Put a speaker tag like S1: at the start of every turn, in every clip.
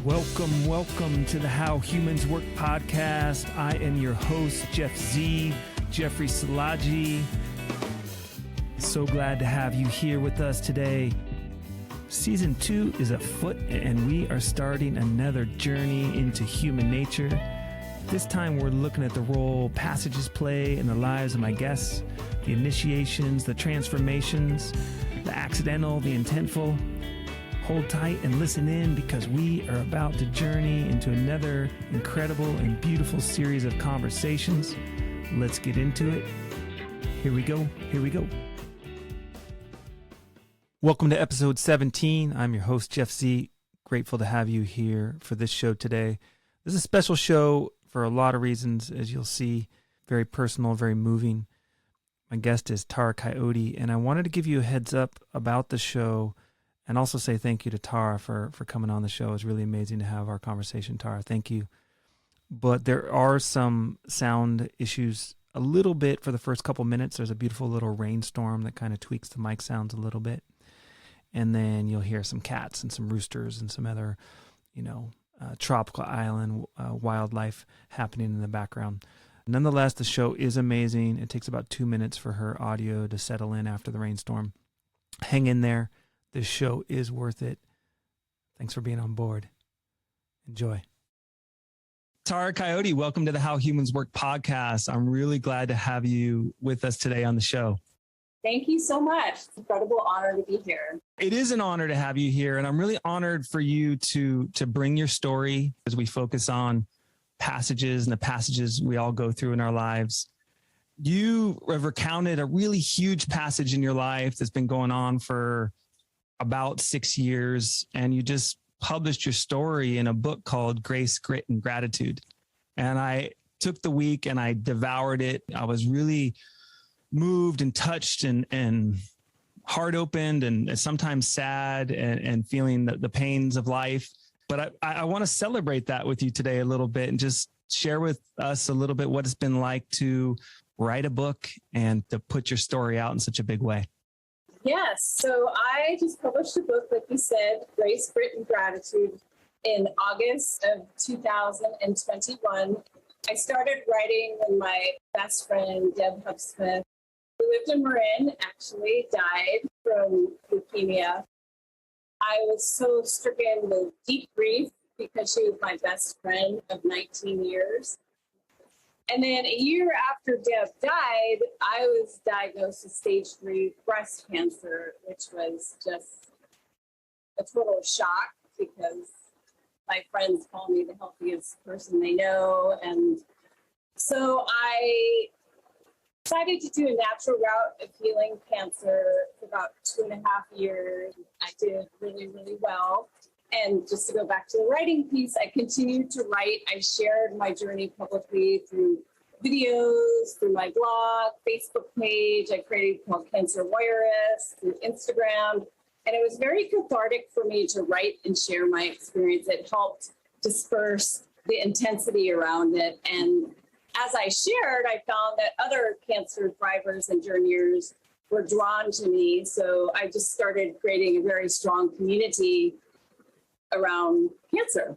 S1: Welcome to the How Humans Work podcast. I am your host, Jef Szi, Jeffrey Salaji. So glad to have you here with us today. Season 2 is afoot, and we are starting another journey into human nature. This time we're looking at the role passages play in the lives of my guests, the initiations, the transformations, the accidental, the intentful. Hold tight and listen in because we are about to journey into another incredible and beautiful series of conversations. Let's get into it. Here we go. Welcome to episode 17. I'm your host, Jef Szi. Grateful to have you here for this show today. This is a special show for a lot of reasons, as you'll see. Very personal, very moving. My guest is Tara Coyote, and I wanted to give you a heads up about the show and also say thank you to Tara for coming on the show. It's really amazing to have our conversation, Tara. Thank you. But there are some sound issues a little bit for the first couple minutes. There's a beautiful little rainstorm that kind of tweaks the mic sounds a little bit. And then you'll hear some cats and some roosters and some other, tropical island wildlife happening in the background. Nonetheless, the show is amazing. It takes about 2 minutes for her audio to settle in after the rainstorm. Hang in there. This show is worth it. Thanks for being on board. Enjoy. Tara Coyote, welcome to the How Humans Work podcast. I'm really glad to have you with us today on the show.
S2: Thank you so much. It's an incredible honor to be here.
S1: It is an honor to have you here, and I'm really honored for you to bring your story as we focus on passages and the passages we all go through in our lives. You have recounted a really huge passage in your life that's been going on for about 6 years, and you just published your story in a book called Grace, Grit, and Gratitude. And I took the week and I devoured it. I was really moved and touched and heart opened and sometimes sad and feeling the pains of life. But I want to celebrate that with you today a little bit and just share with us a little bit what it's been like to write a book and to put your story out in such a big way.
S2: Yes. So I just published a book, like you said, Grace, Grit, and Gratitude, in August of 2021. I started writing when my best friend, Deb Smith, who lived in Marin, actually died from leukemia. I was so stricken with deep grief because she was my best friend of 19 years. And then a year after Deb died, I was diagnosed with stage 3 breast cancer, which was just a total shock because my friends call me the healthiest person they know. And so I decided to do a natural route of healing cancer for about 2.5 years. I did really, really well. And just to go back to the writing piece, I continued to write. I shared my journey publicly through videos, through my blog, Facebook page. I created called Cancer Warrioress, through Instagram. And it was very cathartic for me to write and share my experience. It helped disperse the intensity around it. And as I shared, I found that other cancer thrivers and journeyers were drawn to me. So I just started creating a very strong community around cancer.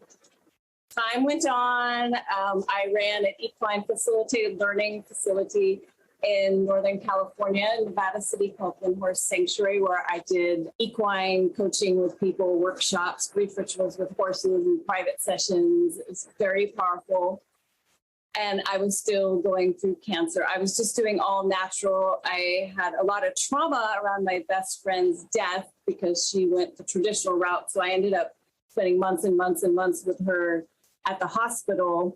S2: Time went on. I ran an equine facilitated learning facility in Northern California, in Nevada City, called One Horse Sanctuary, where I did equine coaching with people, workshops, grief rituals with horses, and private sessions. It was very powerful. And I was still going through cancer. I was just doing all natural. I had a lot of trauma around my best friend's death because she went the traditional route. So I ended up spending months and months and months with her at the hospital.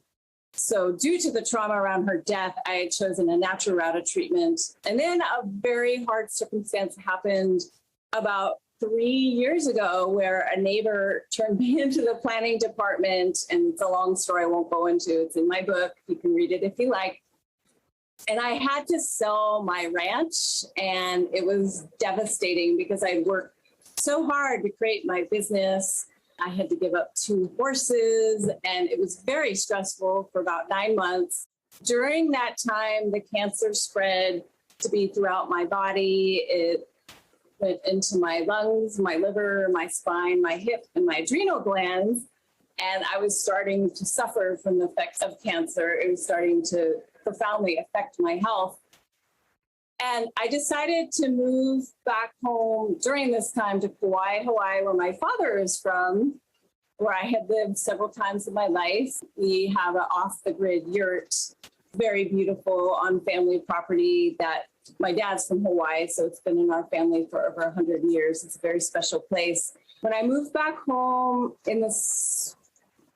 S2: So due to the trauma around her death, I had chosen a natural route of treatment. And then a very hard circumstance happened about 3 years ago where a neighbor turned me into the planning department. And it's a long story I won't go into. It's in my book. You can read it if you like. And I had to sell my ranch. And it was devastating because I worked so hard to create my business. I had to give up 2 horses, and it was very stressful for about 9 months. During that time, the cancer spread to be throughout my body. It went into my lungs, my liver, my spine, my hip, and my adrenal glands. and I was starting to suffer from the effects of cancer. It was starting to profoundly affect my health. And I decided to move back home during this time to Kauai, Hawaii, where my father is from, where I had lived several times in my life. We have an off-the-grid yurt, very beautiful on family property that my dad's from Hawaii, so it's been in our family for over 100 years. It's a very special place. When I moved back home in the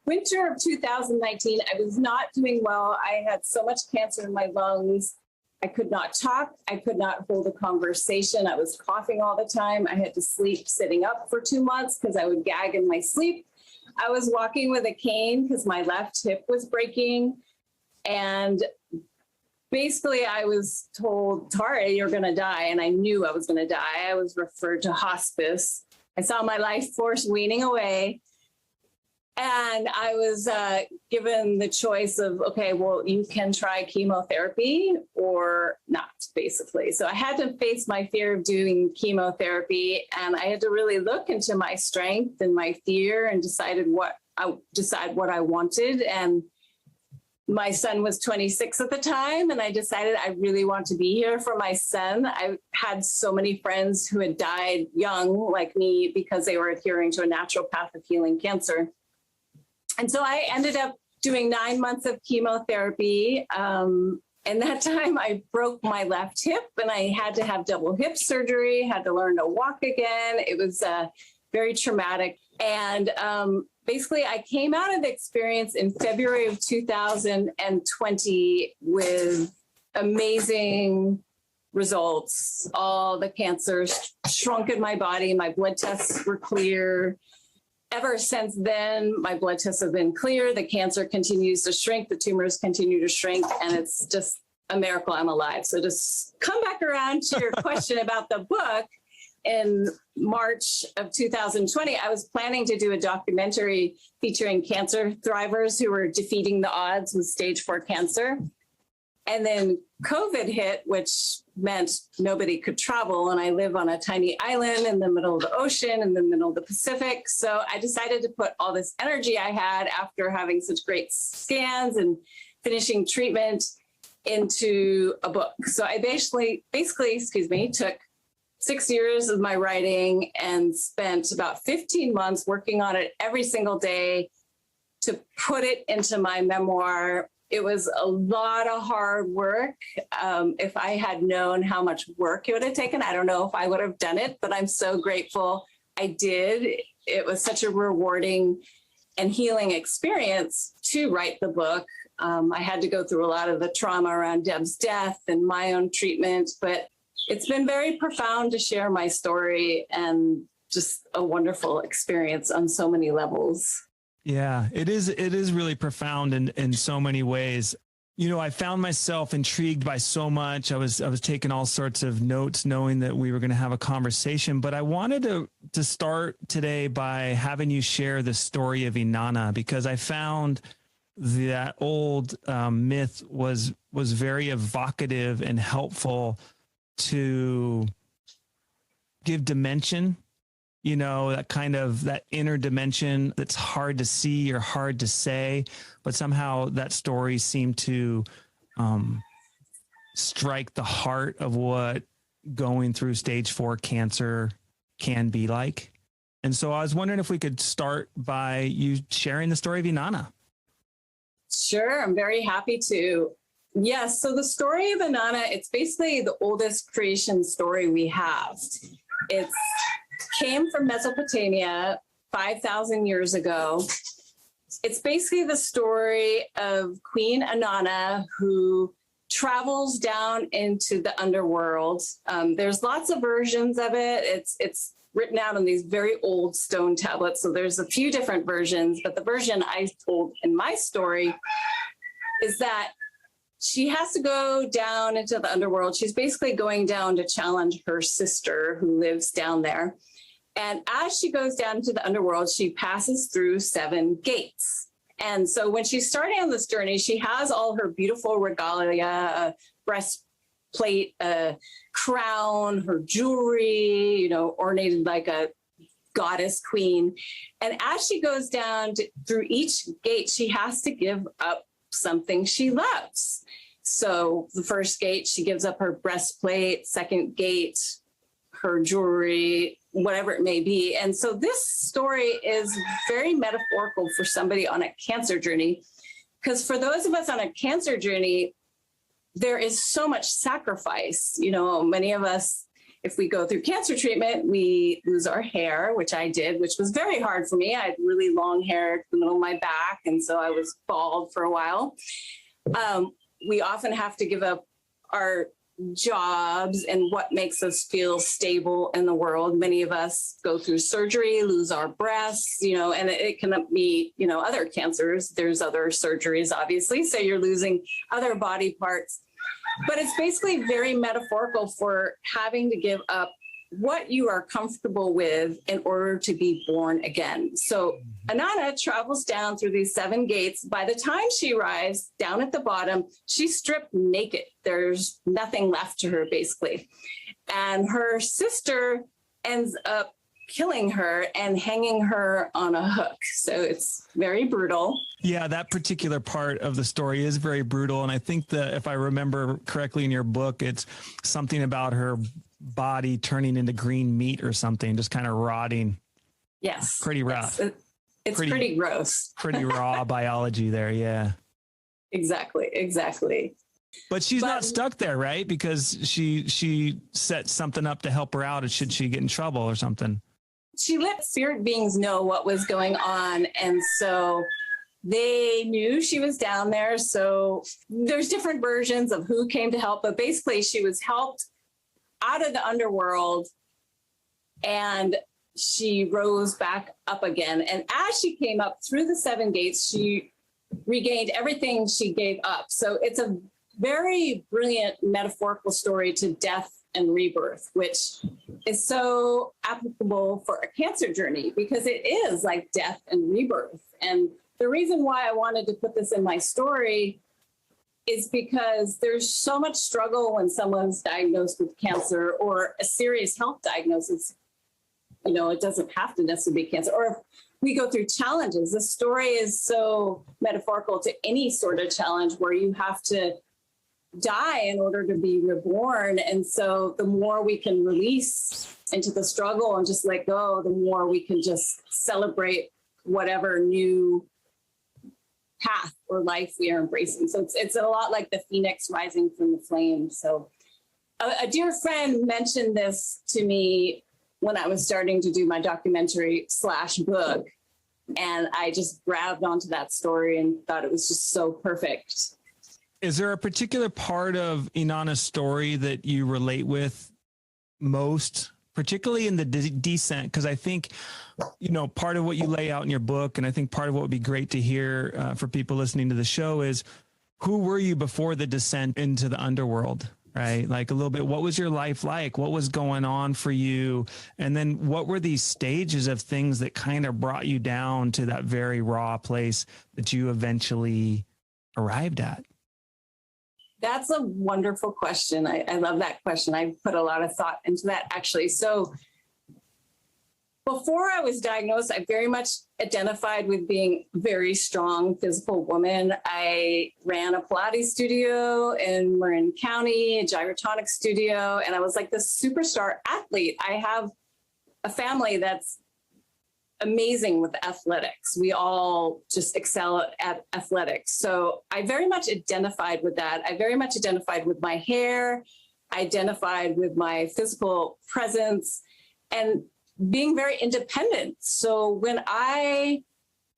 S2: winter of 2019, I was not doing well. I had so much cancer in my lungs. I could not talk. I could not hold a conversation. I was coughing all the time. I had to sleep sitting up for 2 months because I would gag in my sleep. I was walking with a cane because my left hip was breaking. And basically, I was told, Tara, you're going to die. And I knew I was going to die. I was referred to hospice. I saw my life force weaning away. And I was given the choice of, okay, well, you can try chemotherapy or not, basically. So I had to face my fear of doing chemotherapy. And I had to really look into my strength and my fear and decide what I wanted. And my son was 26 at the time, and I decided I really want to be here for my son. I had so many friends who had died young, like me, because they were adhering to a natural path of healing cancer. And so I ended up doing 9 months of chemotherapy. And that time I broke my left hip, and I had to have double hip surgery, had to learn to walk again. It was very traumatic. And basically, I came out of the experience in February of 2020 with amazing results. All the cancer shrunk in my body. My blood tests were clear. Ever since then, my blood tests have been clear. The cancer continues to shrink. The tumors continue to shrink. And it's just a miracle I'm alive. So just come back around to your question about the book. In March of 2020, I was planning to do a documentary featuring cancer thrivers who were defeating the odds with stage 4 cancer. And then COVID hit, which meant nobody could travel. And I live on a tiny island in the middle of the ocean, in the middle of the Pacific. So I decided to put all this energy I had after having such great scans and finishing treatment into a book. So I basically, took 6 years of my writing and spent about 15 months working on it every single day to put it into my memoir. It was a lot of hard work. If I had known how much work it would have taken, I don't know if I would have done it, but I'm so grateful I did. It was such a rewarding and healing experience to write the book. I had to go through a lot of the trauma around Deb's death and my own treatment, but it's been very profound to share my story and just a wonderful experience on so many levels.
S1: Yeah, it is really profound in so many ways. You know, I found myself intrigued by so much. I was taking all sorts of notes knowing that we were going to have a conversation, but I wanted to start today by having you share the story of Inanna, because I found that old myth was very evocative and helpful to give dimension, you know, that inner dimension that's hard to see or hard to say, but somehow that story seemed to strike the heart of what going through stage 4 cancer can be like. And so I was wondering if we could start by you sharing the story of Inanna.
S2: Sure, I'm very happy to. Yes, so the story of Inanna, it's basically the oldest creation story we have. It came from Mesopotamia 5,000 years ago. It's basically the story of Queen Inanna, who travels down into the underworld. There's lots of versions of it. It's written out on these very old stone tablets. So there's a few different versions, but the version I told in my story is that she has to go down into the underworld. She's basically going down to challenge her sister who lives down there. And as she goes down into the underworld, she passes through 7 gates. And so when she's starting on this journey, she has all her beautiful regalia, a breastplate, a crown, her jewelry, you know, ornated like a
S3: goddess queen. And as she goes down through each gate, she has to give up something she loves. So the first gate, she gives up her breastplate. Second gate, her jewelry, whatever it may be. And so this story is very metaphorical for somebody on a cancer journey, because for those of us on a cancer journey, there is so much sacrifice. You know, many of us, if we go through cancer treatment, we lose our hair, which I did, which was very hard for me. I had really long hair to the middle of my back, and so I was bald for a while. We often have to give up our jobs and what makes us feel stable in the world. Many of us go through surgery, lose our breasts, you know, and it can be, you know, other cancers. There's other surgeries, obviously. So you're losing other body parts. But it's basically very metaphorical for having to give up what you are comfortable with in order to be born again. So Inanna travels down through these 7 gates. By the time she arrives down at the bottom, she's stripped naked. There's nothing left to her, basically. And her sister ends up killing her and hanging her on a hook. So it's very brutal.
S1: Yeah, that particular part of the story is very brutal. And I think that if I remember correctly in your book, it's something about her body turning into green meat or something, just kind of rotting.
S3: Yes.
S1: Pretty rough.
S3: Yes. It's pretty gross.
S1: Pretty raw biology there. Yeah.
S3: Exactly.
S1: But she's not stuck there, right? Because she set something up to help her out should she get in trouble or something.
S3: She let spirit beings know what was going on. And so they knew she was down there. So there's different versions of who came to help, but basically she was helped out of the underworld and she rose back up again. And as she came up through the 7 gates, she regained everything she gave up. So it's a very brilliant metaphorical story to death and rebirth, which is so applicable for a cancer journey because it is like death and rebirth. And the reason why I wanted to put this in my story is because there's so much struggle when someone's diagnosed with cancer or a serious health diagnosis. You know, it doesn't have to necessarily be cancer. Or if we go through challenges, the story is so metaphorical to any sort of challenge where you have to die in order to be reborn. And so the more we can release into the struggle and just let go, the more we can just celebrate whatever new path or life we are embracing. So it's a lot like the phoenix rising from the flame. So a dear friend mentioned this to me when I was starting to do my documentary / book. And I just grabbed onto that story and thought it was just so perfect.
S1: Is there a particular part of Inanna's story that you relate with most, particularly in the descent? Because I think, you know, part of what you lay out in your book, and I think part of what would be great to hear for people listening to the show is, who were you before the descent into the underworld, right? Like a little bit, what was your life like? What was going on for you? And then what were these stages of things that kind of brought you down to that very raw place that you eventually arrived at?
S3: That's a wonderful question. I love that question. I put a lot of thought into that, actually. So before I was diagnosed, I very much identified with being a very strong physical woman. I ran a Pilates studio in Marin County, a gyrotonic studio, and I was like this superstar athlete. I have a family that's amazing with athletics. We all just excel at athletics. So I very much identified with that. I very much identified with my hair, identified with my physical presence, and being very independent. So when I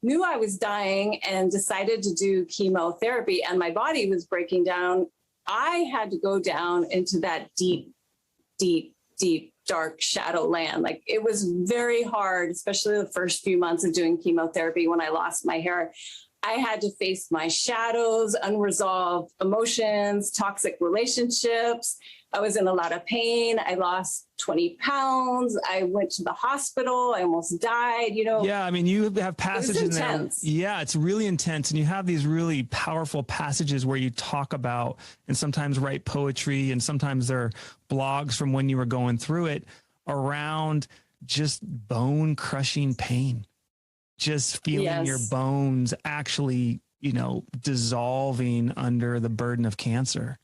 S3: knew I was dying and decided to do chemotherapy and my body was breaking down, I had to go down into that deep, dark shadow land. Like it was very hard, especially the first few months of doing chemotherapy when I lost my hair. I had to face my shadows, unresolved emotions, toxic relationships. I was in a lot of pain. I lost 20 pounds. I went to the hospital. I almost died, you know.
S1: Yeah, I mean, you have passages in there.
S3: Intense.
S1: Yeah, it's really intense. And you have these really powerful passages where you talk about and sometimes write poetry, and sometimes there are blogs from when you were going through it around just bone crushing pain, just feeling your
S3: Yes.
S1: bones actually, dissolving under the burden of cancer.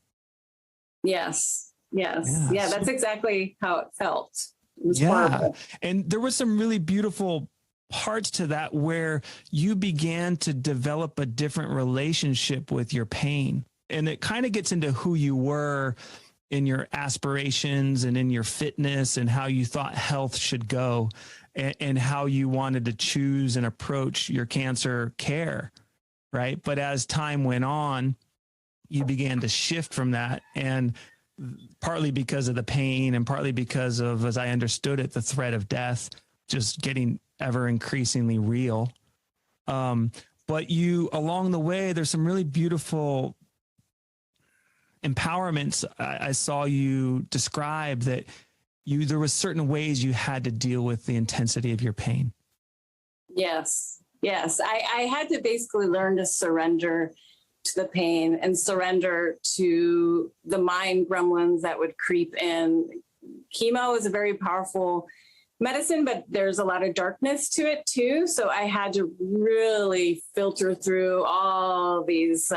S3: Yes. Yes.
S1: Yeah.
S3: Yeah, that's exactly how it felt. It was
S1: Yeah.
S3: horrible.
S1: And there was some really beautiful parts to that where you began to develop a different relationship with your pain. And it kind of gets into who you were in your aspirations and in your fitness and how you thought health should go and how you wanted to choose and approach your cancer care. Right. But as time went on, you began to shift from that. And partly because of the pain and partly because of, as I understood it, the threat of death just getting ever increasingly real. But you, along the way, there's some really beautiful empowerments I saw you describe that there was certain ways you had to deal with the intensity of your pain.
S3: Yes. Yes. I had to basically learn to surrender to the pain and surrender to the mind gremlins that would creep in. Chemo is a very powerful medicine, but there's a lot of darkness to it too. So I had to really filter through all these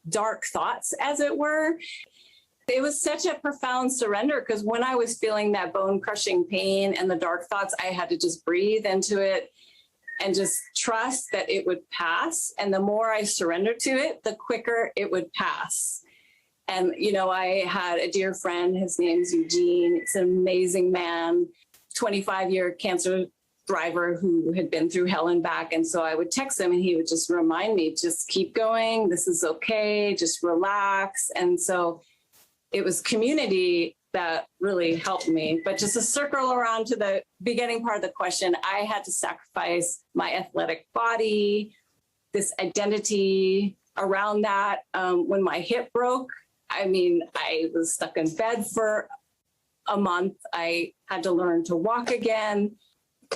S3: dark thoughts, as it were. It was such a profound surrender because when I was feeling that bone crushing pain and the dark thoughts, I had to just breathe into it and just trust that it would pass. And the more I surrendered to it, the quicker it would pass. And, I had a dear friend, his name's Eugene. He's an amazing man, 25-year cancer thriver who had been through hell and back. And so I would text him and he would just remind me, just keep going. This is okay. Just relax. And so it was community that really helped me. But just to circle around to the beginning part of the question, I had to sacrifice my athletic body, this identity around that. When my hip broke, I was stuck in bed for a month. I had to learn to walk again.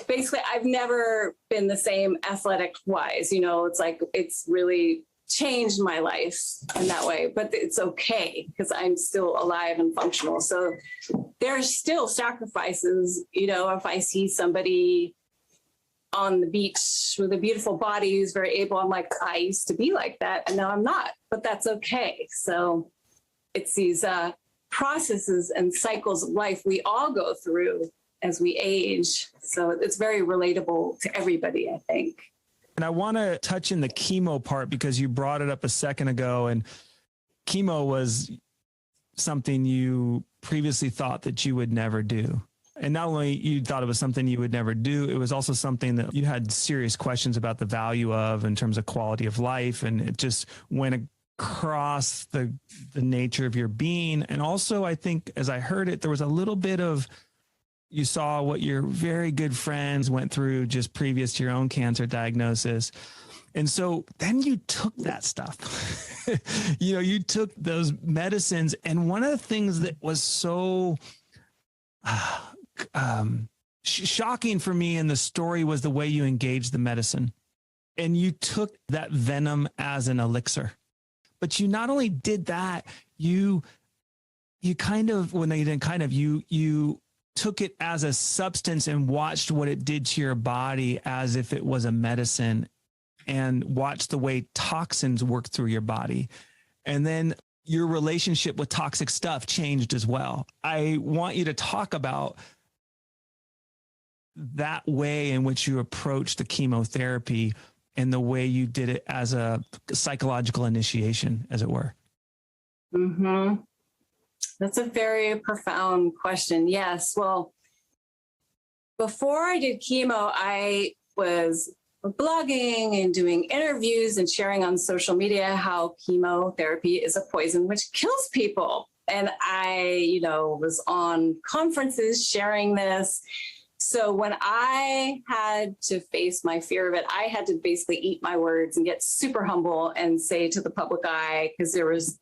S3: Basically, I've never been the same athletic wise. It's really changed my life in that way, but it's okay because I'm still alive and functional. So there's still sacrifices. If I see somebody on the beach with a beautiful body who's very able, I'm like, I used to be like that and now I'm not, but that's okay. So it's these processes and cycles of life we all go through as we age. So it's very relatable to everybody, I think.
S1: And I want to touch in the chemo part because you brought it up a second ago, and chemo was something you previously thought that you would never do. And not only you thought it was something you would never do, it was also something that you had serious questions about the value of in terms of quality of life. And it just went across the nature of your being. And also, I think, as I heard it, there was a little bit of, you saw what your very good friends went through just previous to your own cancer diagnosis. And so then you took that stuff, you took those medicines. And one of the things that was so shocking for me in the story was the way you engaged the medicine. And you took that venom as an elixir. But you not only did that, you took it as a substance and watched what it did to your body as if it was a medicine, and watched the way toxins work through your body. And then your relationship with toxic stuff changed as well. I want you to talk about that way in which you approached the chemotherapy and the way you did it as a psychological initiation, as it were.
S3: Mm-hmm. That's a very profound question. Yes. Well, before I did chemo, I was blogging and doing interviews and sharing on social media how chemotherapy is a poison which kills people. And I, was on conferences sharing this. So when I had to face my fear of it, I had to basically eat my words and get super humble and say to the public eye, because there was,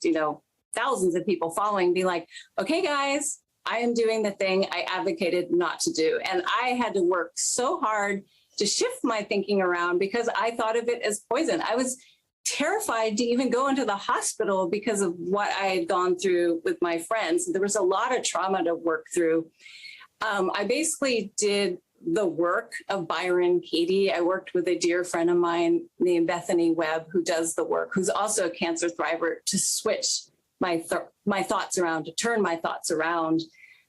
S3: thousands of people following, be like, okay, guys, I am doing the thing I advocated not to do. And I had to work so hard to shift my thinking around because I thought of it as poison. I was terrified to even go into the hospital because of what I had gone through with my friends. There was a lot of trauma to work through. I basically did the work of Byron Katie. I worked with a dear friend of mine named Bethany Webb, who does the work, who's also a cancer thriver, to switch my thoughts around, to turn my thoughts around.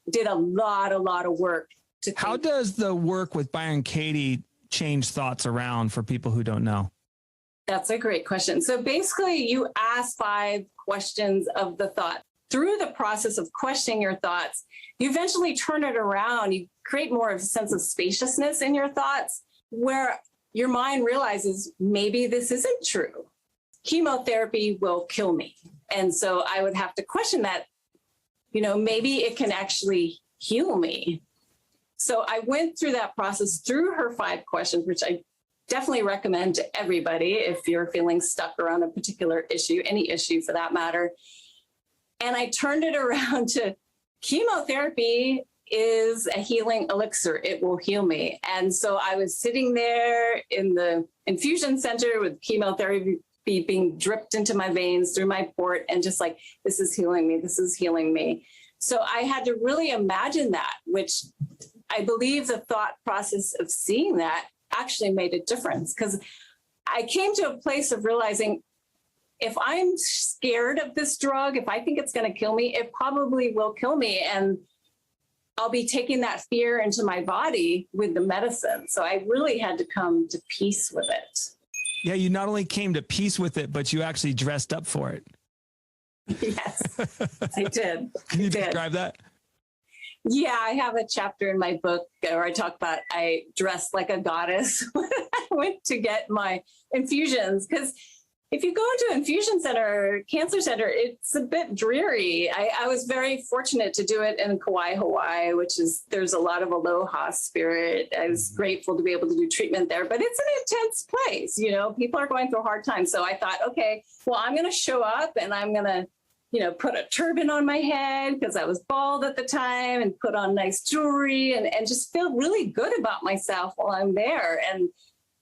S3: Did a lot of work.
S1: How does the work with Byron Katie change thoughts around for people who don't know?
S3: That's a great question. So basically, you ask 5 questions of the thought. Through the process of questioning your thoughts, you eventually turn it around. You create more of a sense of spaciousness in your thoughts, where your mind realizes maybe this isn't true. Chemotherapy will kill me. And so I would have to question that, maybe it can actually heal me. So I went through that process through her 5 questions, which I definitely recommend to everybody if you're feeling stuck around a particular issue, any issue for that matter. And I turned it around to chemotherapy is a healing elixir. It will heal me. And so I was sitting there in the infusion center with chemotherapy being dripped into my veins through my port, and just like, this is healing me. This is healing me. So I had to really imagine that, which I believe the thought process of seeing that actually made a difference, because I came to a place of realizing, if I'm scared of this drug, if I think it's going to kill me, it probably will kill me. And I'll be taking that fear into my body with the medicine. So I really had to come to peace with it.
S1: Yeah, you not only came to peace with it, but you actually dressed up for it.
S3: Yes, I did.
S1: Can you describe that?
S3: Yeah, I have a chapter in my book where I talk about I dressed like a goddess when I went to get my infusions, because if you go into an infusion center, cancer center, it's a bit dreary. I was very fortunate to do it in Kauai, Hawaii, there's a lot of aloha spirit. I was grateful to be able to do treatment there, but it's an intense place. People are going through hard times. So I thought, okay, well, I'm going to show up and I'm going to, put a turban on my head because I was bald at the time, and put on nice jewelry and just feel really good about myself while I'm there. And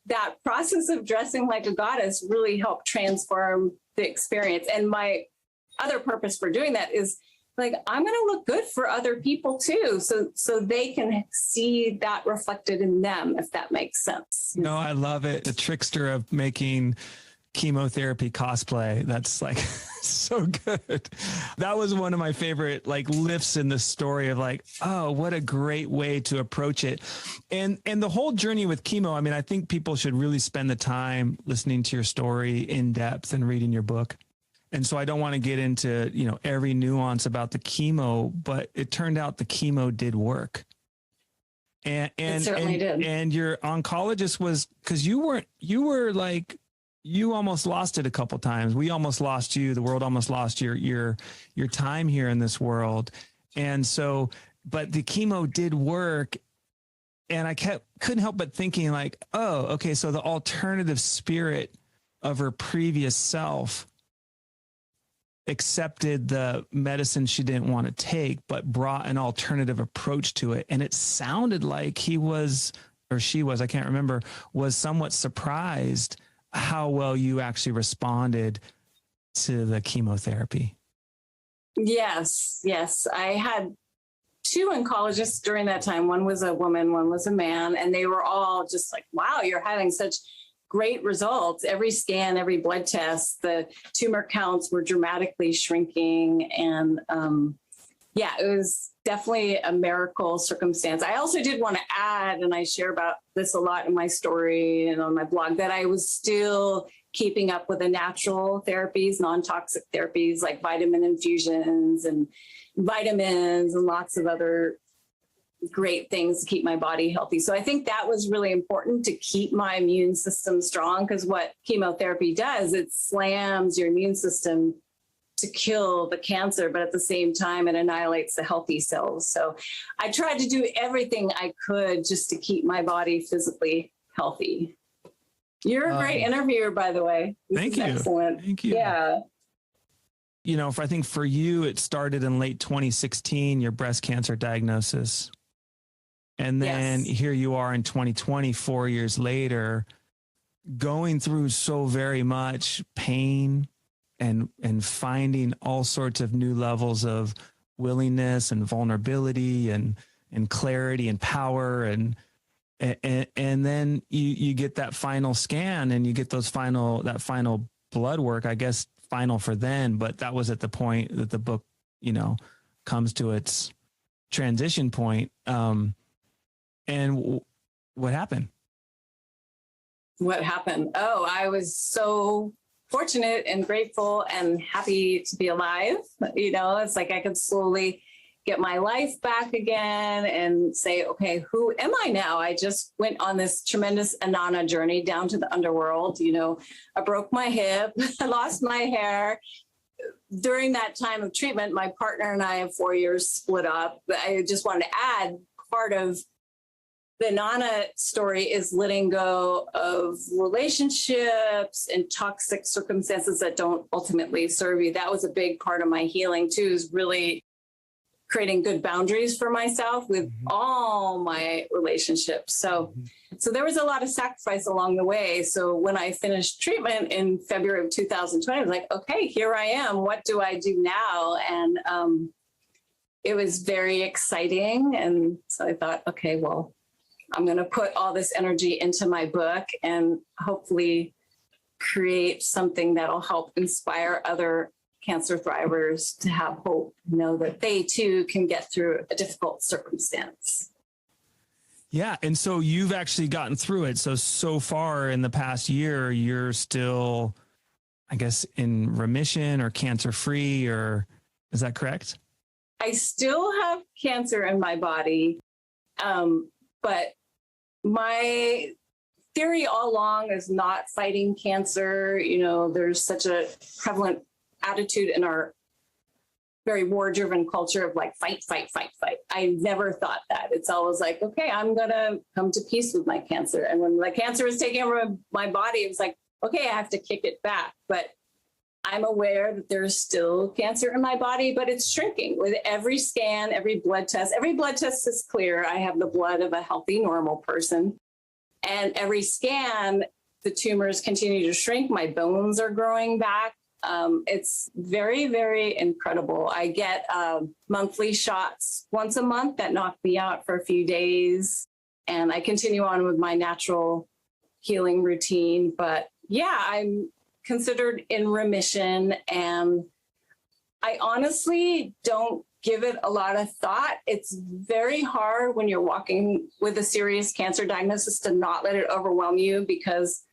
S3: that process of dressing like a goddess really helped transform the experience. And my other purpose for doing that is, like, I'm going to look good for other people too. So they can see that reflected in them, if that makes sense.
S1: No, I love it. The trickster of making chemotherapy cosplay. That's like so good. That was one of my favorite lifts in the story of oh, what a great way to approach it. And the whole journey with chemo. I mean, I think people should really spend the time listening to your story in depth and reading your book. And so I don't want to get into, every nuance about the chemo, but it turned out the chemo did work. And
S3: it certainly did.
S1: And your oncologist was, because you almost lost it a couple times. We almost lost you. The world almost lost your time here in this world. And so, but the chemo did work. And I couldn't help but thinking oh, okay. So the alternative spirit of her previous self accepted the medicine she didn't want to take, but brought an alternative approach to it. And it sounded like he was, or she was, I can't remember, was somewhat surprised how well you actually responded to the chemotherapy.
S3: Yes. I had 2 oncologists during that time. One was a woman, one was a man, and they were all just like, wow, you're having such great results. Every scan, every blood test, the tumor counts were dramatically shrinking. And it was definitely a miracle circumstance. I also did want to add, and I share about this a lot in my story and on my blog, that I was still keeping up with the natural therapies, non-toxic therapies like vitamin infusions and vitamins and lots of other great things to keep my body healthy. So I think that was really important, to keep my immune system strong, because what chemotherapy does, it slams your immune system to kill the cancer, but at the same time, it annihilates the healthy cells. So I tried to do everything I could just to keep my body physically healthy. You're a great interviewer, by the way.
S1: Thank you.
S3: Excellent.
S1: Thank you.
S3: Yeah.
S1: I think for you, it started in late 2016, your breast cancer diagnosis. And then here you are in 2020, 4 years later, going through so very much pain and finding all sorts of new levels of willingness and vulnerability and clarity and power. And then you get that final scan and you get that final blood work, I guess, final for then, but that was at the point that the book, comes to its transition point. And what happened?
S3: What happened? Oh, I was so fortunate and grateful and happy to be alive. It's like I could slowly get my life back again and say, okay, who am I now? I just went on this tremendous Anana journey down to the underworld. I broke my hip, I lost my hair. During that time of treatment, my partner and I have 4 years split up. I just wanted to add part of the Nana story is letting go of relationships and toxic circumstances that don't ultimately serve you. That was a big part of my healing too, is really creating good boundaries for myself with all my relationships. So there was a lot of sacrifice along the way. So when I finished treatment in February of 2020, I was like, okay, here I am. What do I do now? And it was very exciting. And so I thought, okay, well, I'm going to put all this energy into my book and hopefully create something that'll help inspire other cancer thrivers to have hope, know that they too can get through a difficult circumstance.
S1: Yeah. And so you've actually gotten through it. So far in the past year, you're still, I guess, in remission or cancer free, or is that correct?
S3: I still have cancer in my body. But my theory all along is not fighting cancer. There's such a prevalent attitude in our very war-driven culture of like, fight, fight, fight, fight. I never thought that. It's always like, okay, I'm going to come to peace with my cancer. And when the cancer was taking over my body, it was like, okay, I have to kick it back. But I'm aware that there's still cancer in my body, but it's shrinking with every scan, every blood test. Every blood test is clear. I have the blood of a healthy, normal person. And every scan, the tumors continue to shrink. My bones are growing back. It's very, very incredible. I get monthly shots once a month that knock me out for a few days. And I continue on with my natural healing routine. But yeah, I'm considered in remission. And I honestly don't give it a lot of thought. It's very hard when you're walking with a serious cancer diagnosis to not let it overwhelm you, because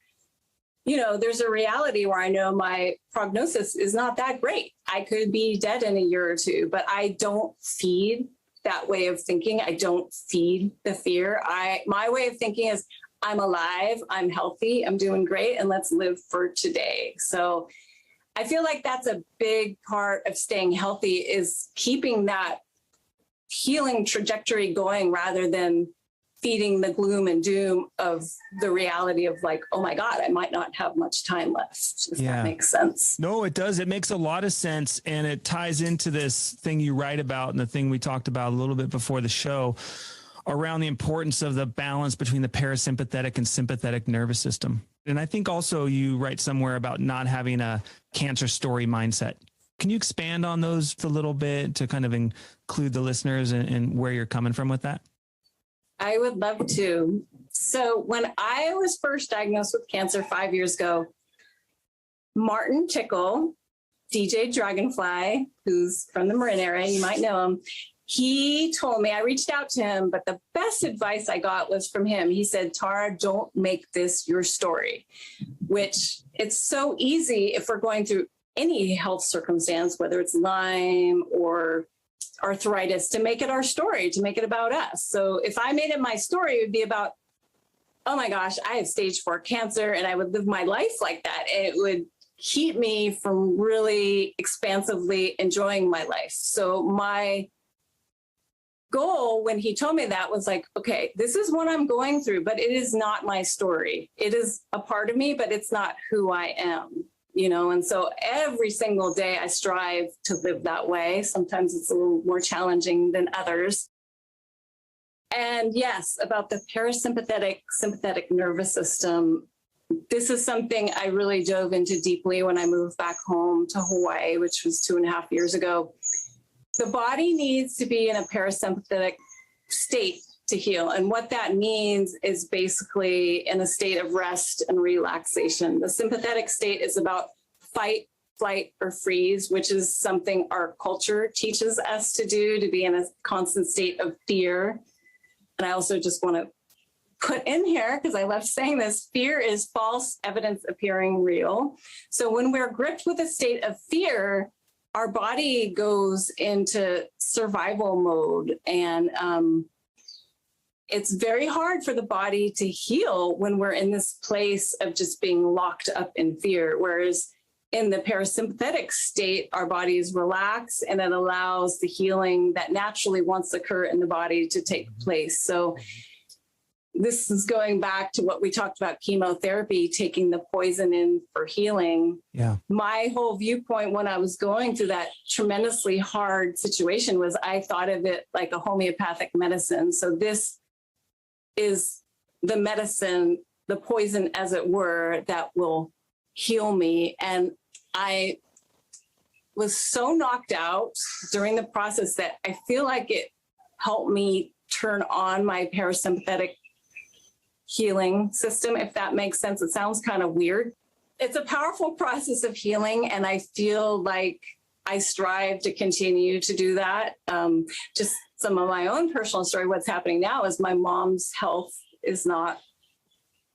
S3: there's a reality where I know my prognosis is not that great. I could be dead in a year or two, but I don't feed that way of thinking. I don't feed the fear. My way of thinking is, I'm alive, I'm healthy, I'm doing great, and let's live for today. So I feel like that's a big part of staying healthy, is keeping that healing trajectory going rather than feeding the gloom and doom of the reality of like, oh my God, I might not have much time left. If that makes sense.
S1: No, it does. It makes a lot of sense. And it ties into this thing you write about and the thing we talked about a little bit before the show around the importance of the balance between the parasympathetic and sympathetic nervous system. And I think also you write somewhere about not having a cancer story mindset. Can you expand on those a little bit to kind of include the listeners and where you're coming from with that?
S3: I would love to. So when I was first diagnosed with cancer 5 years ago, Martin Tickle, DJ Dragonfly, who's from the Marin area, you might know him, he told me, I reached out to him, but the best advice I got was from him. He said, Tara, don't make this your story, which it's so easy if we're going through any health circumstance, whether it's Lyme or arthritis, to make it our story, to make it about us. So if I made it my story, it would be about, oh my gosh, I have stage 4 cancer, and I would live my life like that. And it would keep me from really expansively enjoying my life. So my goal when he told me that was like, okay, this is what I'm going through, but it is not my story. It is a part of me, but it's not who I am, and so every single day I strive to live that way. Sometimes it's a little more challenging than others. And yes, about the sympathetic nervous system, this is something I really dove into deeply when I moved back home to Hawaii, which was 2.5 years ago. The body needs to be in a parasympathetic state to heal. And what that means is basically in a state of rest and relaxation. The sympathetic state is about fight, flight, or freeze, which is something our culture teaches us to do, to be in a constant state of fear. And I also just want to put in here, because I love saying this, fear is false evidence appearing real. So when we're gripped with a state of fear, our body goes into survival mode. And it's very hard for the body to heal when we're in this place of just being locked up in fear. Whereas in the parasympathetic state, our bodies relax and it allows the healing that naturally wants to occur in the body to take place. So this is going back to what we talked about, chemotherapy, taking the poison in for healing.
S1: Yeah.
S3: My whole viewpoint when I was going through that tremendously hard situation was I thought of it like a homeopathic medicine. So this is the medicine, the poison, as it were, that will heal me. And I was so knocked out during the process that I feel like it helped me turn on my parasympathetic healing system, if that makes sense. It sounds kind of weird. It's a powerful process of healing, and I feel like I strive to continue to do that. Just some of my own personal story, what's happening now is my mom's health is not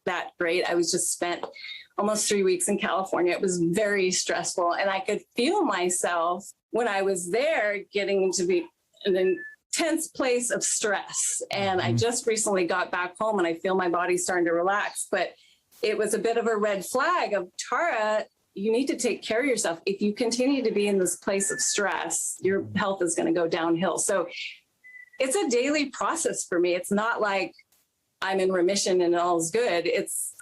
S3: that great. I was just spent almost 3 weeks in California. It was very stressful, and I could feel myself when I was there getting to be an intense place of stress. And I just recently got back home and I feel my body starting to relax, but it was a bit of a red flag of, Tara, you need to take care of yourself. If you continue to be in this place of stress, your health is going to go downhill. So it's a daily process for me. It's not like I'm in remission and all's good. It's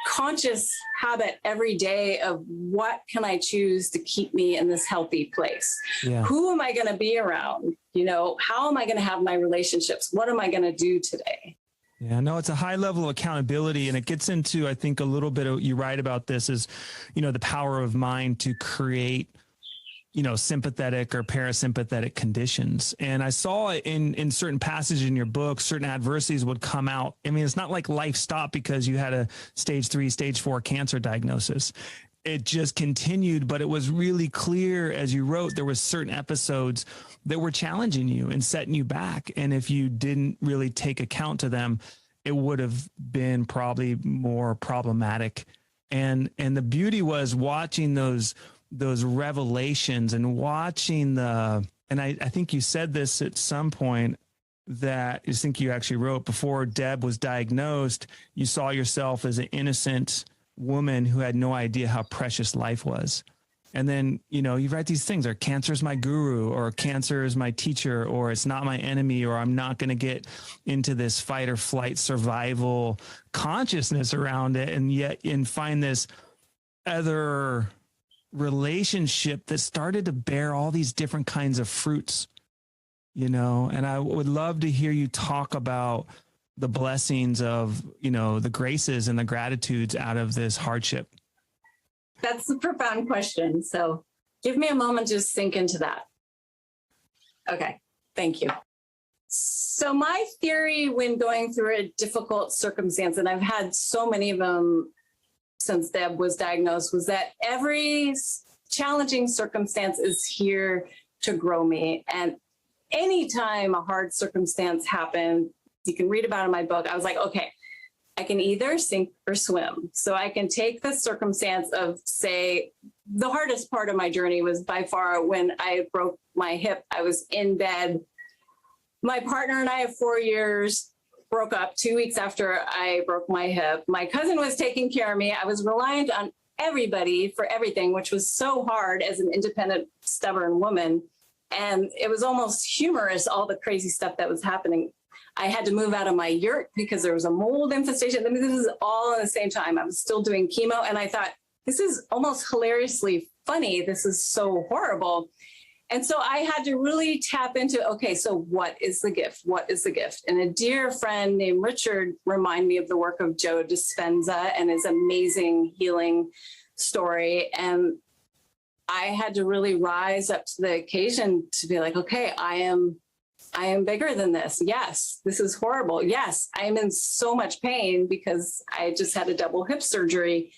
S3: conscious habit every day of what can I choose to keep me in this healthy place?
S1: Yeah.
S3: Who am I going to be around? You know, how am I going to have my relationships? What am I going to do today?
S1: Yeah, no, it's a high level of accountability, and it gets into, I think, a little bit of, you write about this is, you know, the power of mind to create, you know, sympathetic or parasympathetic conditions. And I saw in certain passages in your book, certain adversities would come out. I mean, it's not like life stopped because you had a stage 3, stage 4 cancer diagnosis. It just continued, but it was really clear as you wrote, there was certain episodes that were challenging you and setting you back. And if you didn't really take account to them, it would have been probably more problematic. And the beauty was watching those revelations and watching and I think you said this at some point, that I think you actually wrote, before Deb was diagnosed, you saw yourself as an innocent woman who had no idea how precious life was. And then, you know, you write these things, or cancer is my guru, or cancer is my teacher, or it's not my enemy, or I'm not going to get into this fight or flight survival consciousness around it. And yet, and find this other relationship that started to bear all these different kinds of fruits, you know. And I would love to hear you talk about the blessings of, you know, the graces and the gratitudes out of this hardship.
S3: That's a profound question. So give me a moment to just sink into that. Okay, thank you. So my theory when going through a difficult circumstance, and I've had so many of them since Deb was diagnosed, was that every challenging circumstance is here to grow me. And anytime a hard circumstance happened, you can read about in my book, I was like, okay, I can either sink or swim. So I can take the circumstance of, say, the hardest part of my journey was by far when I broke my hip. I was in bed. My partner and I of 4 years broke up 2 weeks after I broke my hip. My cousin was taking care of me. I was reliant on everybody for everything, which was so hard as an independent, stubborn woman. And it was almost humorous, all the crazy stuff that was happening. I had to move out of my yurt because there was a mold infestation. I mean, this is all at the same time. I was still doing chemo, and I thought, this is almost hilariously funny. This is so horrible. And so I had to really tap into, okay, so what is the gift? What is the gift? And a dear friend named Richard reminded me of the work of Joe Dispenza and his amazing healing story. And I had to really rise up to the occasion to be like, okay, I am I am bigger than this. Yes, this is horrible. Yes, I am in so much pain because I just had a double hip surgery.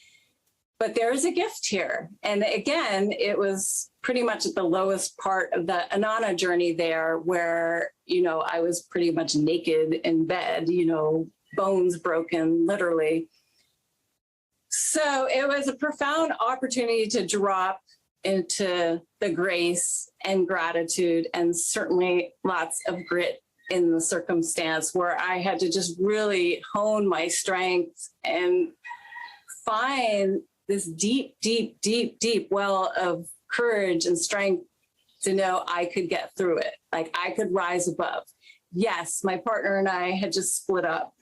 S3: But there's a gift here. And again, it was pretty much at the lowest part of the Anana journey there, where, I was pretty much naked in bed, bones broken, literally. So it was a profound opportunity to drop into the grace and gratitude, and certainly lots of grit in the circumstance, where I had to just really hone my strength and find this deep, deep, deep, deep well of courage and strength to know I could get through it. Like I could rise above. Yes, my partner and I had just split up.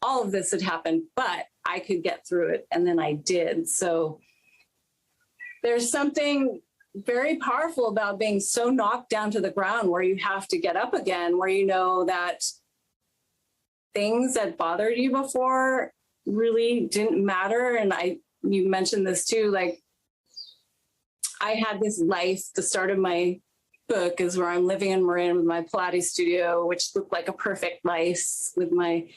S3: All of this had happened, but I could get through it. And then I did. So there's something very powerful about being so knocked down to the ground where you have to get up again, where you know that things that bothered you before really didn't matter. And you mentioned this too, like I had this life, the start of my book is where I'm living in Marin with my Pilates studio, which looked like a perfect life with my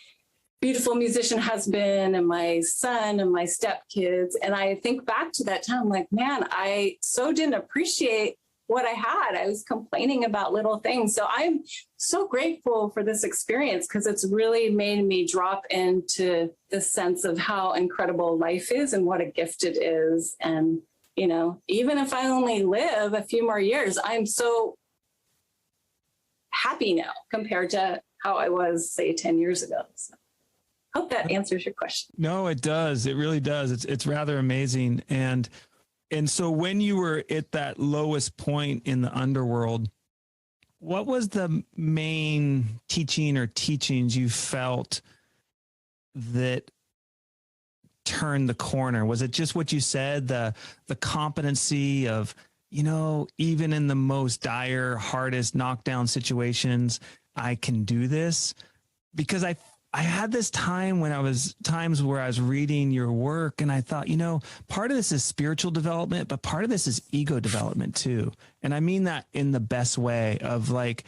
S3: beautiful musician husband and my son and my stepkids. And I think back to that time, like, man, I so didn't appreciate what I had. I was complaining about little things. So I'm so grateful for this experience because it's really made me drop into the sense of how incredible life is and what a gift it is. And, even if I only live a few more years, I'm so happy now compared to how I was, say, 10 years ago. So hope that answers your question.
S1: No, it does. It really does. It's rather amazing. And so when you were at that lowest point in the underworld, what was the main teaching or teachings you felt that turned the corner? Was it just what you said, the competency of, even in the most dire, hardest knockdown situations, I can do this? Because I had this time times where I was reading your work and I thought, part of this is spiritual development, but part of this is ego development too. And I mean that in the best way of like,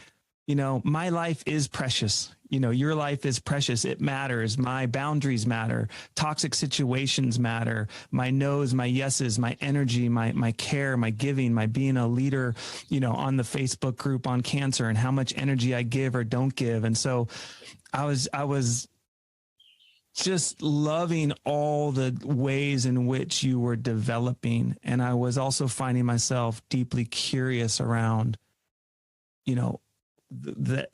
S1: my life is precious. Your life is precious. It matters. My boundaries matter. Toxic situations matter. My no's, my yeses, my energy, my care, my giving, my being a leader, on the Facebook group on cancer and how much energy I give or don't give. And so I was just loving all the ways in which you were developing. And I was also finding myself deeply curious around,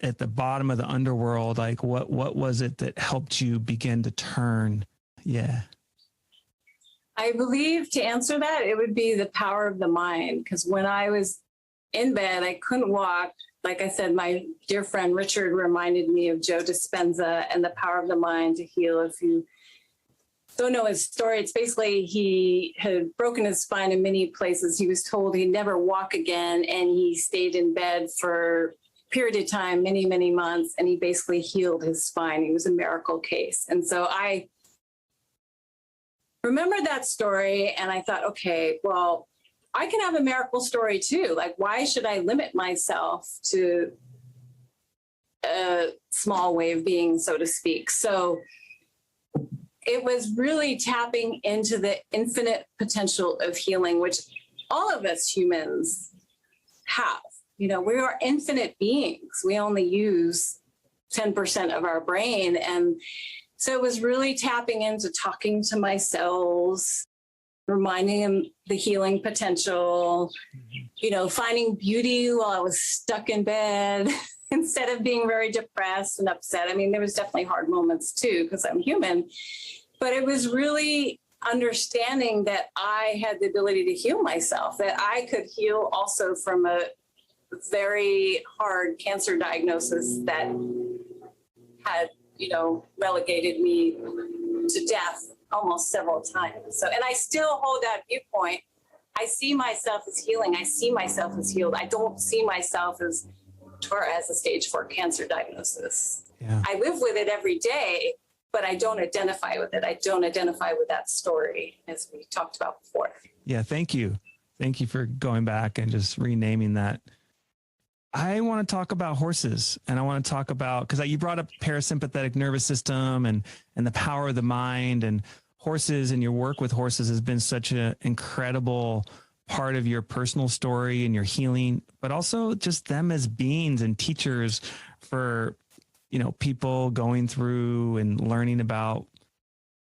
S1: at the bottom of the underworld, like what was it that helped you begin to turn? Yeah.
S3: I believe to answer that, it would be the power of the mind. Because when I was in bed, I couldn't walk. Like I said, my dear friend Richard reminded me of Joe Dispenza and the power of the mind to heal. If you don't know his story, it's basically he had broken his spine in many places. He was told he'd never walk again, and he stayed in bed for period of time, many, many months, and he basically healed his spine. He was a miracle case. And so I remembered that story and I thought, okay, well, I can have a miracle story too. Like, why should I limit myself to a small way of being, so to speak? So it was really tapping into the infinite potential of healing, which all of us humans have. We are infinite beings. We only use 10% of our brain. And so it was really tapping into talking to my cells, reminding them the healing potential, finding beauty while I was stuck in bed instead of being very depressed and upset. I mean, there was definitely hard moments too, because I'm human, but it was really understanding that I had the ability to heal myself, that I could heal also from a very hard cancer diagnosis that had, relegated me to death almost several times. So, and I still hold that viewpoint. I see myself as healing. I see myself as healed. I don't see myself as a stage 4 cancer diagnosis.
S1: Yeah.
S3: I live with it every day, but I don't identify with it. I don't identify with that story, as we talked about before.
S1: Yeah. Thank you. Thank you for going back and just renaming that. I want to talk about horses, and I want to talk about, because you brought up parasympathetic nervous system and the power of the mind, and horses, and your work with horses has been such an incredible part of your personal story and your healing, but also just them as beings and teachers for, people going through and learning about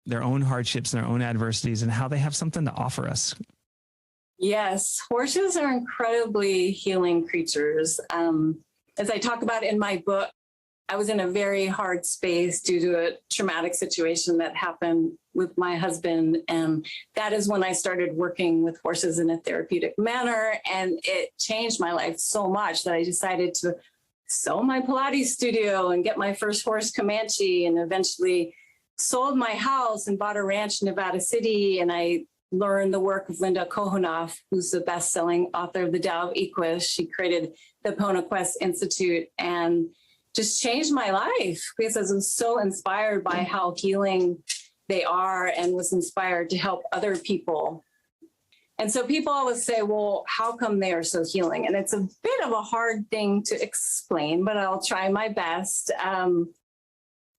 S1: their own hardships and their own adversities and how they have something to offer us.
S3: Yes, horses are incredibly healing creatures. As I talk about in my book, I was in a very hard space due to a traumatic situation that happened with my husband. And that is when I started working with horses in a therapeutic manner. And it changed my life so much that I decided to sell my Pilates studio and get my first horse, Comanche, and eventually sold my house and bought a ranch in Nevada City. And I learned the work of Linda Kohonoff, who's the best-selling author of The Tao of Equus. She created the PonaQuest Institute and just changed my life because I was so inspired by how healing they are and was inspired to help other people. And so people always say, well, how come they are so healing? And it's a bit of a hard thing to explain, but I'll try my best.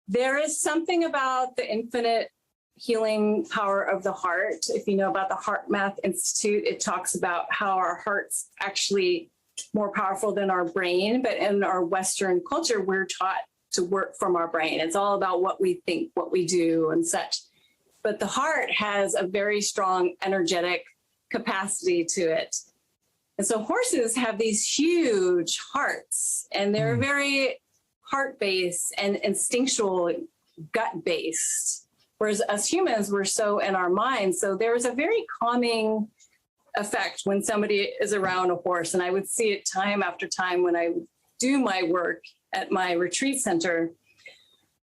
S3: There is something about the infinite healing power of the heart. If you know about the Heart Math Institute, it talks about how our heart's actually more powerful than our brain. But in our Western culture, we're taught to work from our brain. It's all about what we think, what we do, and such. But the heart has a very strong energetic capacity to it. And so horses have these huge hearts, and they're very heart-based and instinctual, gut-based. Whereas us humans, we're so in our minds. So there's a very calming effect when somebody is around a horse. And I would see it time after time when I do my work at my retreat center,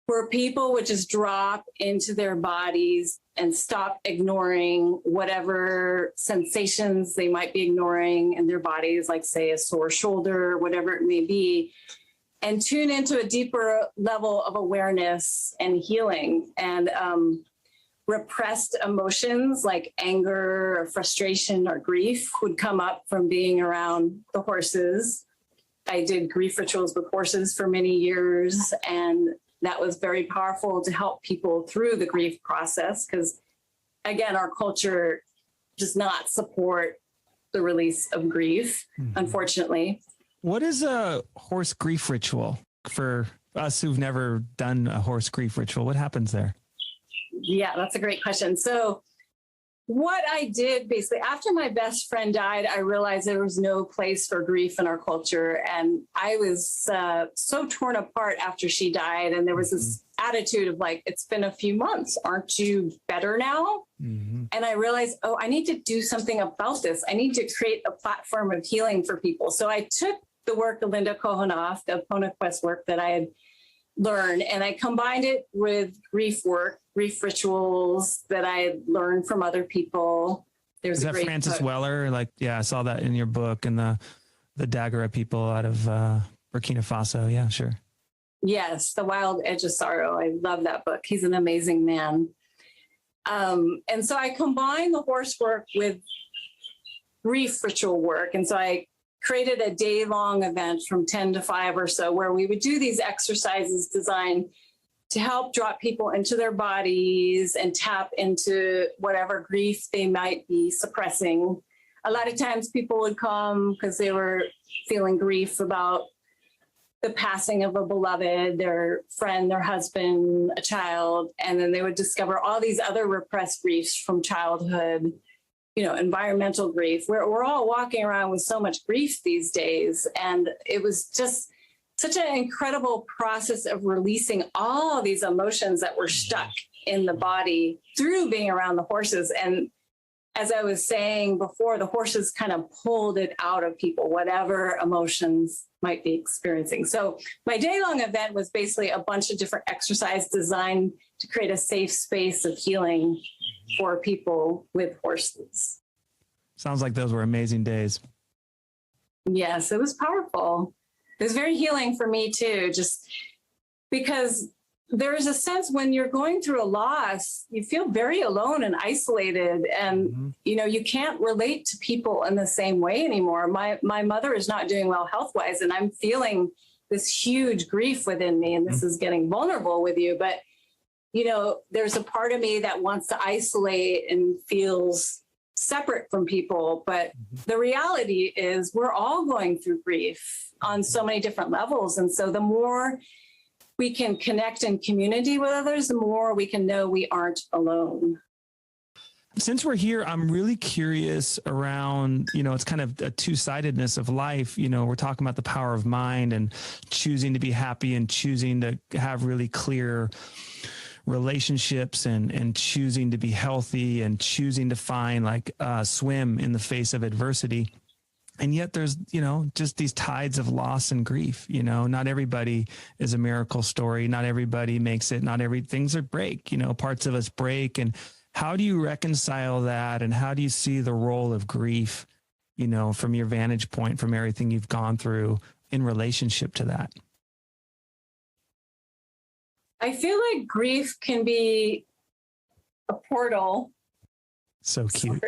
S3: where people would just drop into their bodies and stop ignoring whatever sensations they might be ignoring in their bodies, like say a sore shoulder, whatever it may be, and tune into a deeper level of awareness and healing. And repressed emotions like anger or frustration or grief would come up from being around the horses. I did grief rituals with horses for many years, and that was very powerful to help people through the grief process because, again, our culture does not support the release of grief, unfortunately.
S1: What is a horse grief ritual for us who've never done a horse grief ritual? What happens there?
S3: Yeah, that's a great question. So what I did basically after my best friend died, I realized there was no place for grief in our culture. And I was so torn apart after she died. And there was this attitude of like, it's been a few months. Aren't you better now? And I realized, oh, I need to do something about this. I need to create a platform of healing for people. So I took the work of Linda Kohonoff, the PonaQuest work that I had learned, and I combined it with grief work, grief rituals that I had learned from other people.
S1: Is that Francis Weller? Like, yeah, I saw that in your book, and the Daguerre people out of Burkina Faso. Yeah, sure.
S3: Yes, The Wild Edge of Sorrow. I love that book. He's an amazing man. And so I combined the horse work with grief ritual work. And so I created a day-long event from 10 to 5 or so, where we would do these exercises designed to help drop people into their bodies and tap into whatever grief they might be suppressing. A lot of times people would come because they were feeling grief about the passing of a beloved, their friend, their husband, a child, and then they would discover all these other repressed griefs from childhood, environmental grief, where we're all walking around with so much grief these days. And it was just such an incredible process of releasing all these emotions that were stuck in the body through being around the horses. And as I was saying before, the horses kind of pulled it out of people, whatever emotions might be experiencing. So my day-long event was basically a bunch of different exercises designed to create a safe space of healing for people with horses.
S1: Sounds like those were amazing days.
S3: Yes, it was powerful. It was very healing for me too, just because there's a sense when you're going through a loss, you feel very alone and isolated, and you can't relate to people in the same way anymore. My mother is not doing well health-wise, and I'm feeling this huge grief within me, and this is getting vulnerable with you. But there's a part of me that wants to isolate and feels separate from people. But the reality is we're all going through grief on so many different levels. And so the more we can connect in community with others, the more we can know we aren't alone.
S1: Since we're here, I'm really curious around, it's kind of a two-sidedness of life. We're talking about the power of mind and choosing to be happy and choosing to have really clear relationships and choosing to be healthy and choosing to find swim in the face of adversity. And yet there's, just these tides of loss and grief. Not everybody is a miracle story. Not everybody makes it. Not things are break, parts of us break. And how do you reconcile that? And how do you see the role of grief, from your vantage point, from everything you've gone through in relationship to that?
S3: I feel like grief can be a portal.
S1: So cute.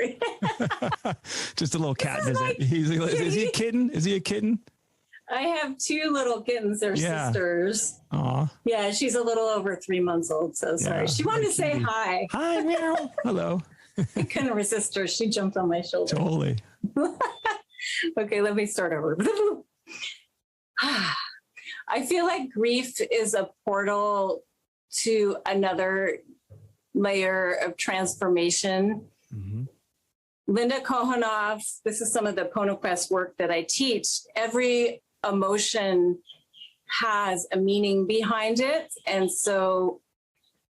S1: Just a little cat visit. Is he a kitten? Is he a kitten?
S3: I have two little kittens. They're sisters.
S1: Aw.
S3: Yeah, she's a little over 3 months old. So sorry. She wanted to say hi.
S1: Hi, meow. Hello.
S3: I couldn't resist her. She jumped on my shoulder.
S1: Totally.
S3: Okay, let me start over. I feel like grief is a portal to another layer of transformation. Linda Kohanoff, this is some of the PonoQuest work that I teach. Every emotion has a meaning behind it. And so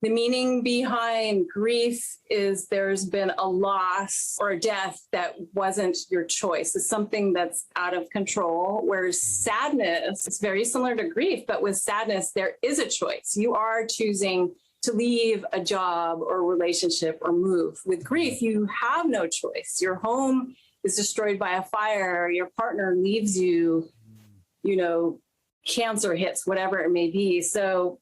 S3: the meaning behind grief is there's been a loss or a death that wasn't your choice. It's something that's out of control. Whereas sadness, it's very similar to grief, but with sadness, there is a choice. You are choosing to leave a job or relationship or move. With grief, you have no choice. Your home is destroyed by a fire. Your partner leaves you, cancer hits, whatever it may be. So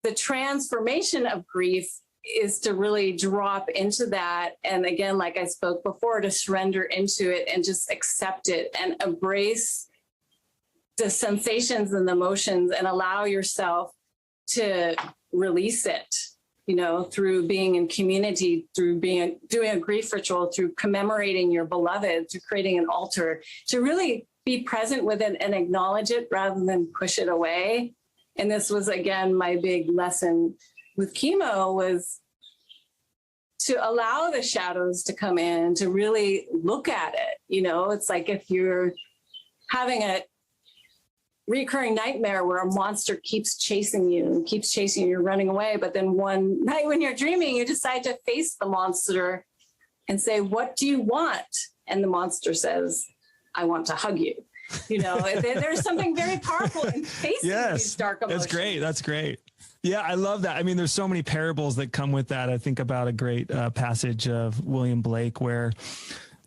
S3: the transformation of grief is to really drop into that. And again, like I spoke before, to surrender into it and just accept it and embrace the sensations and the emotions and allow yourself to release it, through being in community, through doing a grief ritual, through commemorating your beloved, through creating an altar, to really be present with it and acknowledge it rather than push it away. And this was, again, my big lesson with chemo, was to allow the shadows to come in, to really look at it. It's like if you're having a recurring nightmare where a monster keeps chasing you, you're running away. But then one night when you're dreaming, you decide to face the monster and say, what do you want? And the monster says, I want to hug you. There's something very powerful in facing these dark emotions.
S1: That's great. Yeah, I love that. I mean, there's so many parables that come with that. I think about a great passage of William Blake where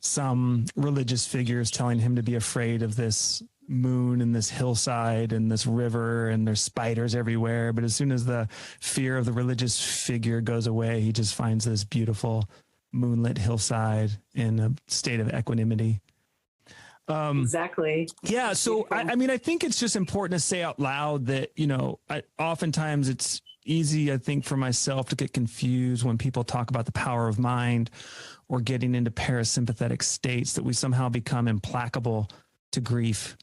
S1: some religious figure is telling him to be afraid of this moon and this hillside and this river, and there's spiders everywhere. But as soon as the fear of the religious figure goes away, he just finds this beautiful moonlit hillside in a state of equanimity.
S3: Exactly.
S1: Yeah. So, I think it's just important to say out loud that, oftentimes it's easy, I think, for myself to get confused when people talk about the power of mind or getting into parasympathetic states, that we somehow become implacable to grief.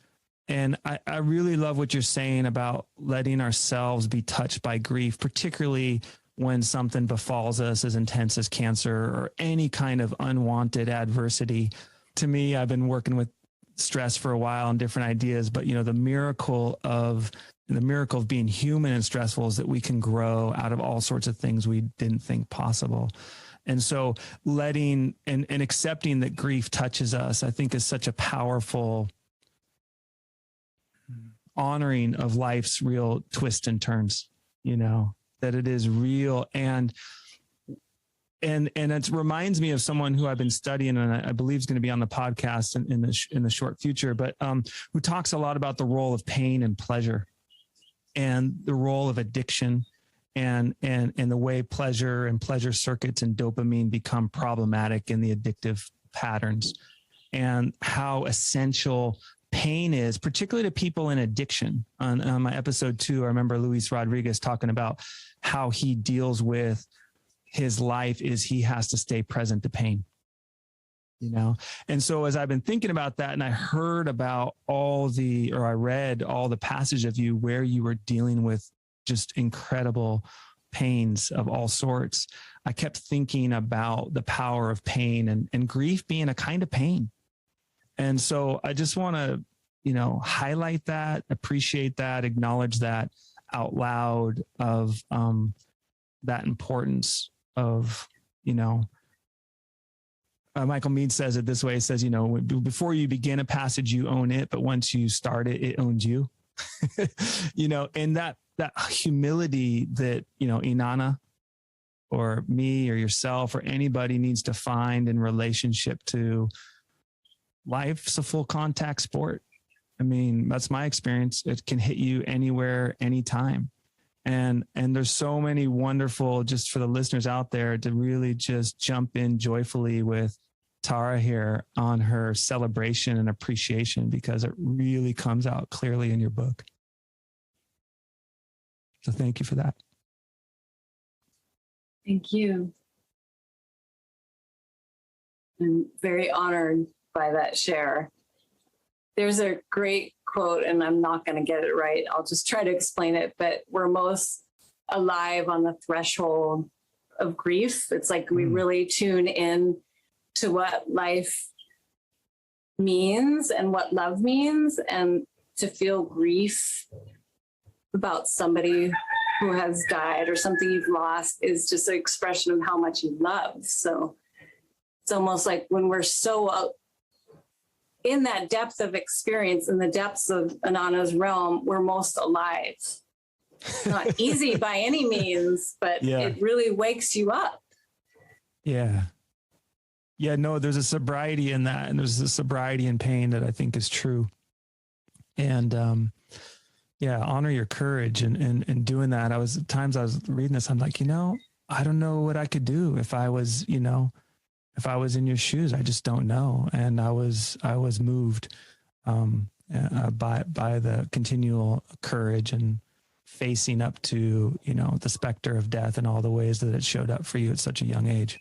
S1: And I really love what you're saying about letting ourselves be touched by grief, particularly when something befalls us as intense as cancer or any kind of unwanted adversity. To me, I've been working with stress for a while and different ideas, but the miracle of being human and stressful is that we can grow out of all sorts of things we didn't think possible. And so letting and accepting that grief touches us, I think, is such a powerful honoring of life's real twists and turns, that it is real. And it reminds me of someone who I've been studying, and I believe is going to be on the podcast in the short future, but who talks a lot about the role of pain and pleasure. and the role of addiction and the way pleasure and pleasure circuits and dopamine become problematic in the addictive patterns, and how essential pain is, particularly to people in addiction. On my episode 2, I remember Luis Rodriguez talking about how he deals with his life is he has to stay present to pain, you know? And so as I've been thinking about that, and I heard about I read all the passage of you where you were dealing with just incredible pains of all sorts, I kept thinking about the power of pain and grief being a kind of pain. And so I just want to, highlight that, appreciate that, acknowledge that out loud of that importance of, Michael Mead says it this way. He says, before you begin a passage, you own it, but once you start it, it owns you. And that humility that, Inanna or me or yourself or anybody needs to find in relationship to life's a full contact sport. I mean, that's my experience. It can hit you anywhere, anytime. And there's so many wonderful, just for the listeners out there to really just jump in joyfully with Tara here on her celebration and appreciation, because it really comes out clearly in your book. So thank you for that.
S3: Thank you. I'm very honored by that share. There's a great quote, and I'm not going to get it right. I'll just try to explain it, but we're most alive on the threshold of grief. It's like we really tune in to what life means and what love means, and to feel grief about somebody who has died or something you've lost is just an expression of how much you love. So it's almost like when we're so in that depth of experience, in the depths of Inanna's realm, we're most alive. Not easy by any means, but it really wakes you up.
S1: Yeah. Yeah, no, there's a sobriety in that. And there's a sobriety in pain that I think is true. And, honor your courage and doing that. I was reading this, I'm like, I don't know what I could do if I was, if I was in your shoes. I just don't know. And I was moved by the continual courage and facing up to, the specter of death and all the ways that it showed up for you at such a young age.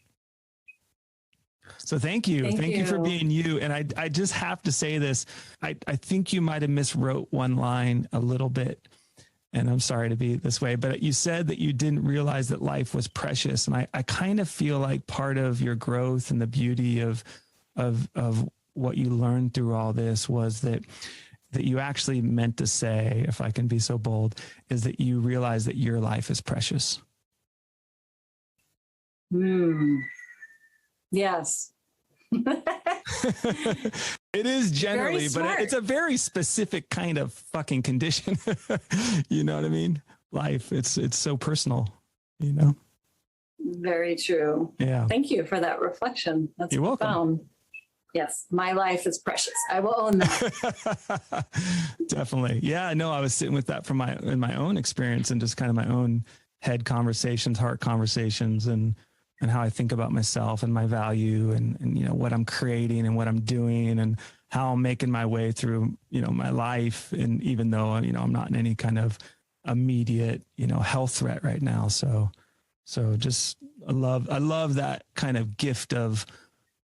S1: So thank you. Thank you for being you. And I just have to say this. I think you might have miswrote one line a little bit. And I'm sorry to be this way, but you said that you didn't realize that life was precious. And I kind of feel like part of your growth and the beauty of what you learned through all this was that you actually meant to say, if I can be so bold, is that you realize that your life is precious.
S3: Yes.
S1: It is generally, but it's a very specific kind of fucking condition. You know what I mean? Life, it's so personal,
S3: Very true.
S1: Yeah.
S3: Thank you for that reflection. That's
S1: You're
S3: profound.
S1: Welcome.
S3: Yes, my life is precious. I will own that.
S1: Definitely. Yeah, no, I was sitting with that from in my own experience and just kind of my own head conversations, heart conversations, and how I think about myself and my value and what I'm creating and what I'm doing and how I'm making my way through, my life. And even though, I'm not in any kind of immediate, health threat right now. So just, I love that kind of gift of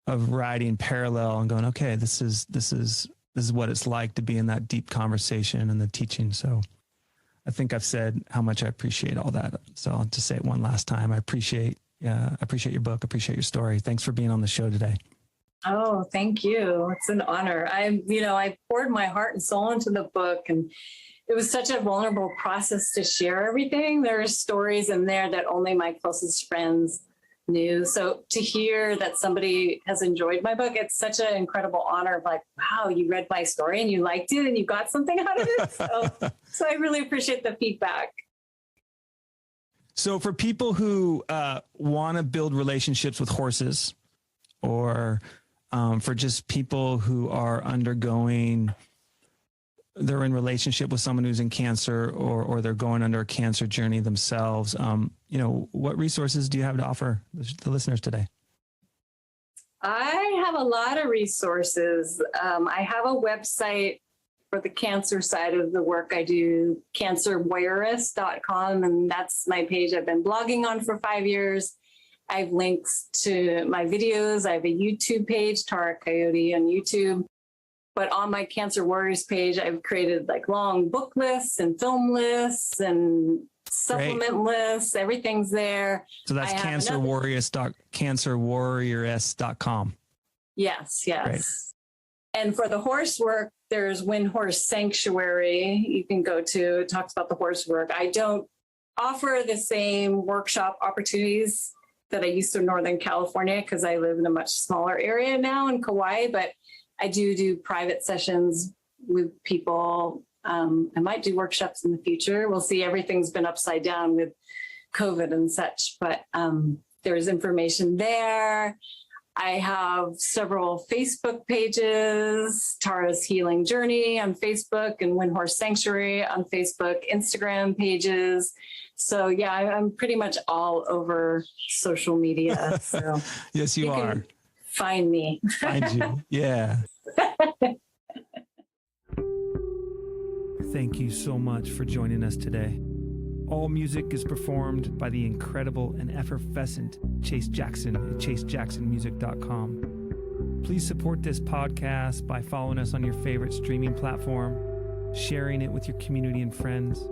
S1: riding parallel and going, okay, this is what it's like to be in that deep conversation and the teaching. So I think I've said how much I appreciate all that. So I'll just say it one last time. I appreciate your book. Appreciate your story. Thanks for being on the show today.
S3: Oh, thank you. It's an honor. I poured my heart and soul into the book, and it was such a vulnerable process to share everything. There are stories in there that only my closest friends knew. So to hear that somebody has enjoyed my book, it's such an incredible honor. Like, wow, you read my story and you liked it and you got something out of it. So I really appreciate the feedback.
S1: So for people who want to build relationships with horses, or for just people who are undergoing they're in relationship with someone who's in cancer, or they're going under a cancer journey themselves, what resources do you have to offer the listeners today?
S3: I have a lot of resources. I have a website for the cancer side of the work I do, cancerwarrioress.com, and that's my page I've been blogging on for 5 years. I have links to my videos. I have a YouTube page, Tara Coyote on YouTube. But on my Cancer Warriors page, I've created like long book lists and film lists and supplement lists. Everything's there.
S1: So that's cancerwarriors.com.
S3: Yes.
S1: Great.
S3: And for the horse work, there's Wind Horse Sanctuary you can go to. It talks about the horse work. I don't offer the same workshop opportunities that I used to in Northern California because I live in a much smaller area now in Kauai, but I do private sessions with people. I might do workshops in the future. We'll see. Everything's been upside down with COVID and such, but there's information there. I have several Facebook pages, Tara's Healing Journey on Facebook and Wind Horse Sanctuary on Facebook, Instagram pages. So yeah, I'm pretty much all over social media. So
S1: yes, you are.
S3: Find me.
S1: Find you. Yeah. Thank you so much for joining us today. All music is performed by the incredible and effervescent Chase Jackson at chasejacksonmusic.com. Please support this podcast by following us on your favorite streaming platform, sharing it with your community and friends,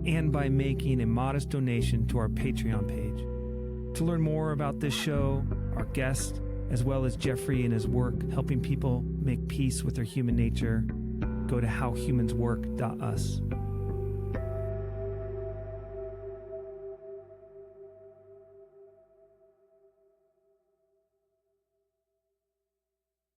S1: and by making a modest donation to our Patreon page. To learn more about this show, our guest, as well as Jeffrey and his work helping people make peace with their human nature, go to howhumanswork.us.